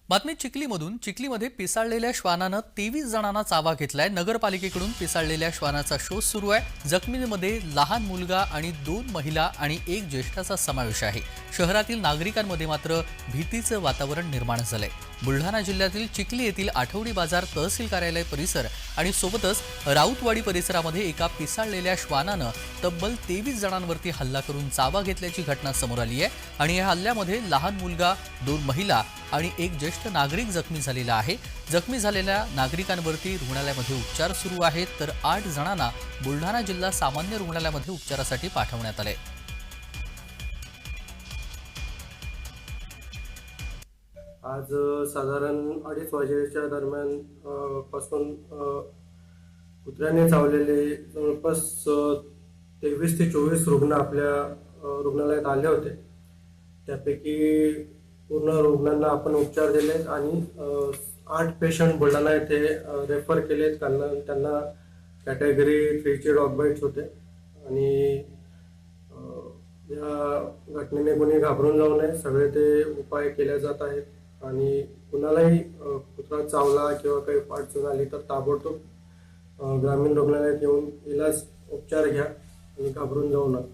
बातमी चिखलीमधून. चिखलीमध्ये पिसाळलेल्या श्वानानं 23 जणांना चावा घेतलाय. नगरपालिकेकडून पिसाळलेल्या श्वानाचा शोध सुरू आहे. जखमींमध्ये लहान मुलगा आणि 2 महिला आणि 1 ज्येष्ठाचा समावेश आहे. शहरातील नागरिकांमध्ये मात्र भीतीचं वातावरण निर्माण झालंय. बुलढाणा जिल्ह्यातील चिखली येथील आठवडी बाजार, तहसील कार्यालय परिसर आणि सोबतच राऊतवाडी परिसरामध्ये एका पिसाळलेल्या श्वानानं तब्बल 23 जणांवरती हल्ला करून चावा घेतल्याची घटना समोर आली आहे. आणि या हल्ल्यामध्ये लहान मुलगा, 2 महिला आणि 1 ज्येष्ठ नागरिक जखमी झालेला आहे. जखमी झालेल्या नागरिकांवरती रुग्णालयामध्ये उपचार सुरू आहेत, तर 8 जणांना बुलढाणा जिल्हा सामान्य रुग्णालयामध्ये उपचारासाठी पाठवण्यात आले. आज साधारण 2:30 वाजेच्या दरम्यान पासून कुत्र्याने चावलेले जवळपास 23 ते 24 रुग्ण आपल्या रुग्णालयात आले होते. त्यापैकी पूर्ण रुग्णांना आपण उपचार दिलेत आणि 8 पेशंट बुलढाणा येथे रेफर केलेत. त्यांना कॅटेगरी 3चे डॉग बाईट्स होते आणि या घटनेने कोणी घाबरून जाऊ नये, सगळे ते उपाय केले जात आहेत. आणि कुणालाही कुत्रा चावला किंवा काही अडचण आली तर ताबडतोब ग्रामीण रुग्णालयात येऊन इलाज उपचार घ्या आणि घाबरून जाऊ नका.